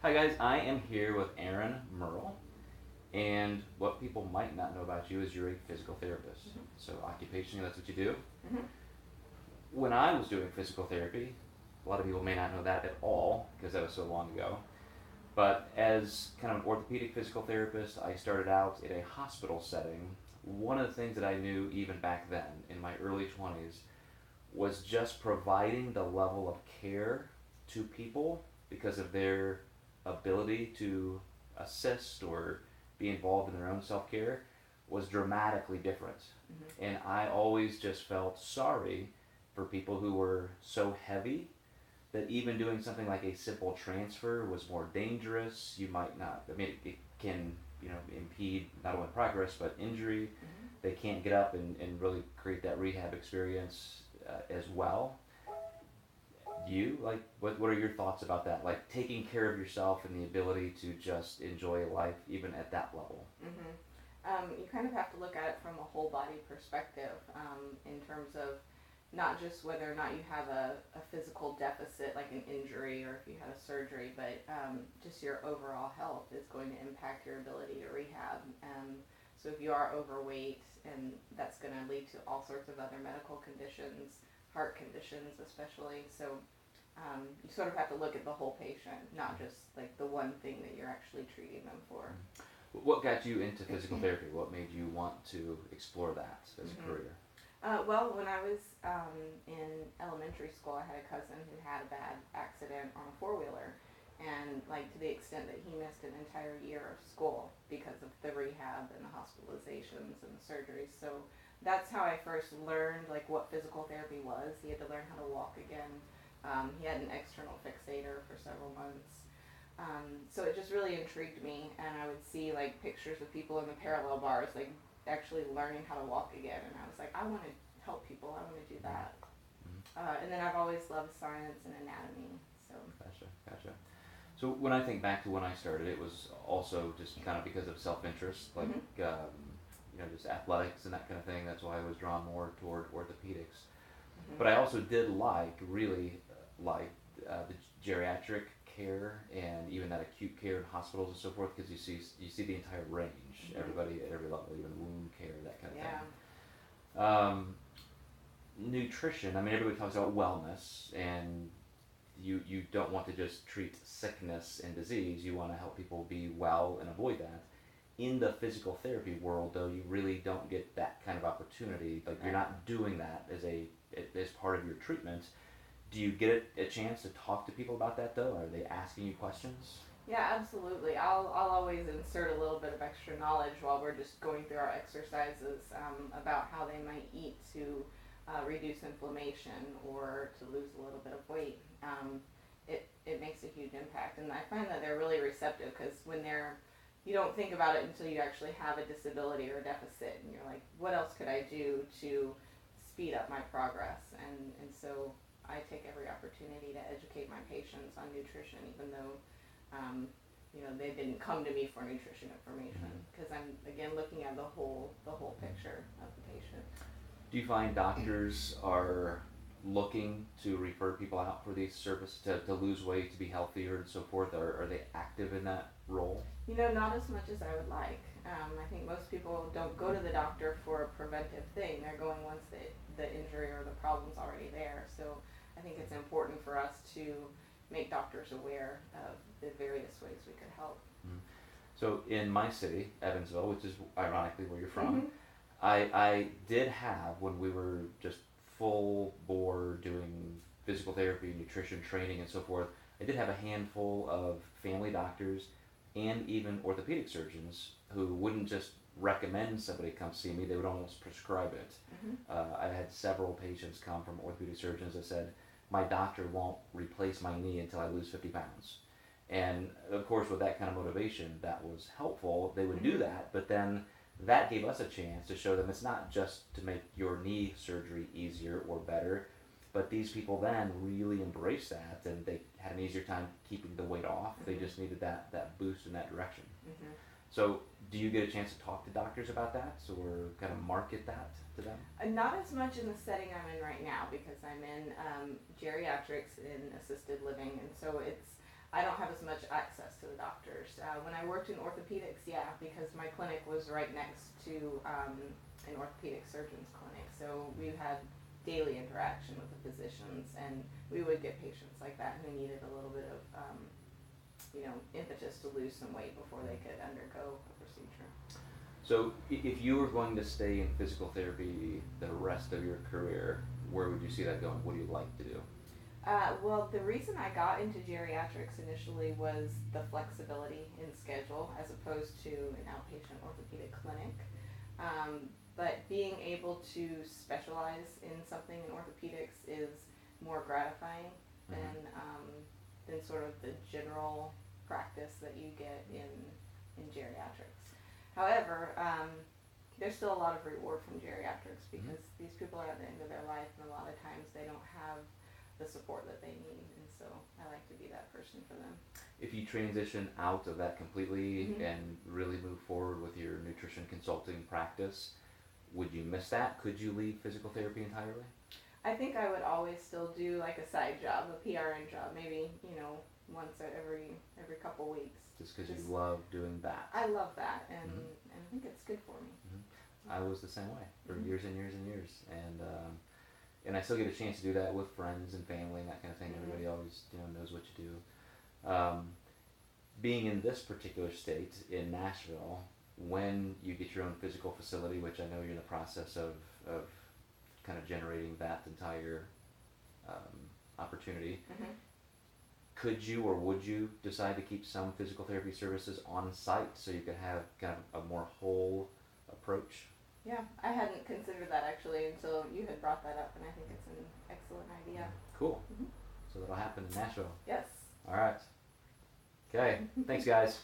Hi guys, I am here with Aaron Merle, and what people might not know about you is you're a physical therapist. Mhm. So occupationally, that's what you do. Mhm. When I was doing physical therapy, a lot of people may not know that at all because that was so long ago. But as kind of an orthopedic physical therapist, I started out in a hospital setting. One of the things that I knew even back then, in my early 20s, was just providing the level of care to people because of their ability to assist or be involved in their own self care was dramatically different. Mhm. And I always just felt sorry for people who were so heavy that even doing something like a simple transfer was more dangerous. You might not, I mean, it can, impede not only progress but injury. Mhm. They can't get up and really create that rehab experience as well. You like what are your thoughts about that? Like taking care of yourself and the ability to just enjoy life even at that level. Mhm. You kind of have to look at it from a whole body perspective, in terms of not just whether or not you have a physical deficit like an injury or if you had a surgery, but just your overall health is going to impact your ability to rehab. So if you are overweight, and that's going to lead to all sorts of other medical conditions, heart conditions especially. So you sort of have to look at the whole patient, not just like the one thing that you're actually treating them for. What got you into physical therapy? What made you want to explore that as a Mhm. career? Well, when I was in elementary school, I had a cousin who had a bad accident on a four-wheeler, and like to the extent that he missed an entire year of school because of the rehab and the hospitalizations and the surgeries. So that's how I first learned like what physical therapy was. He had to learn how to walk again. He had an external fixator for several months. So it just really intrigued me, and I would see like pictures of people in the parallel bars, like actually learning how to walk again, and I was like, I want to help people. I want to do that. Mm-hmm. And then I've always loved science and anatomy. So. Gotcha. So when I think back to when I started, it was also just kind of because of self-interest, like Mhm. just athletics and that kind of thing. That's why I was drawn more toward orthopedics. Mhm. But I also did really like the geriatric care and even that acute care in hospitals and so forth because you see the entire range, Mhm. everybody at every level, even wound care, that kind of Yeah. thing. Nutrition. I mean, everybody talks about wellness, and you don't want to just treat sickness and disease. You want to help people be well and avoid that. In the physical therapy world, though, you really don't get that kind of opportunity. Like you're Right. not doing that as part of your treatment. Do you get a chance to talk to people about that though? Are they asking you questions? Yeah, absolutely. I'll always insert a little bit of extra knowledge while we're just going through our exercises, about how they might eat to reduce inflammation or to lose a little bit of weight. It makes a huge impact, and I find that they're really receptive because you don't think about it until you actually have a disability or a deficit, and you're like, what else could I do to speed up my progress? And so I take every opportunity to educate my patients on nutrition, even though they didn't come to me for nutrition information, because I'm again looking at the whole picture of the patient. Do you find doctors are looking to refer people out for these services to lose weight, to be healthier, and so forth? Are they active in that role? Not as much as I would like. I think most people don't go to the doctor for a preventive thing. They're going once the injury or the problem's already there. So I think it's important for us to make doctors aware of the various ways we could help. Mhm. So in my city, Evansville, which is ironically where you're from, Mm-hmm. I did have, when we were just full bore doing physical therapy, nutrition training, and so forth, I did have a handful of family doctors and even orthopedic surgeons who wouldn't just recommend somebody come see me, they would almost prescribe it. Mm-hmm. I had several patients come from orthopedic surgeons that said, my doctor won't replace my knee until I lose 50 pounds. And of course, with that kind of motivation, that was helpful. They would do Mm-hmm. that, but then that gave us a chance to show them it's not just to make your knee surgery easier or better, but these people then really embraced that and they had an easier time keeping the weight off. They Mm-hmm. just needed that boost in that direction. Mm-hmm. So, do you get a chance to talk to doctors about that or kind of market that to them? Not as much in the setting I'm in right now because I'm in geriatrics in assisted living, and so I don't have as much access to the doctors. When I worked in orthopedics, yeah, because my clinic was right next to an orthopedic surgeon's clinic, so we had daily interaction with the physicians, and we would get patients like that who needed a little bit of impetus to lose some weight before they could undergo a procedure. So if you were going to stay in physical therapy the rest of your career, where would you see that going? What do you like to do? Well, the reason I got into geriatrics initially was the flexibility in schedule as opposed to an outpatient orthopedic clinic. But being able to specialize in something in orthopedics is more gratifying than sort of the general practice that you get in geriatrics. However, there's still a lot of reward from geriatrics because these people are at the end of their life, and a lot of times they don't have the support that they need, and so I like to be that person for them. If you transition out of that completely and really move forward with your nutrition consulting practice, would you miss that? Could you leave physical therapy entirely? I think I would always still do like a side job, a PRN job, maybe, once every couple weeks. Just because you love doing that. I love that, and I think it's good for me. I was the same way for years and years and years, and I still get a chance to do that with friends and family and that kind of thing. Everybody always knows what you do. Being in this particular state in Nashville, when you get your own physical facility, which I know you're in the process of kind of generating that entire opportunity, could you or would you decide to keep some physical therapy services on site so you could have kind of a more whole approach? Yeah, I hadn't considered that actually until you had brought that up, and I think it's an excellent idea. Cool. So that'll happen in Nashville. Yes. All right. Okay. Thanks, guys.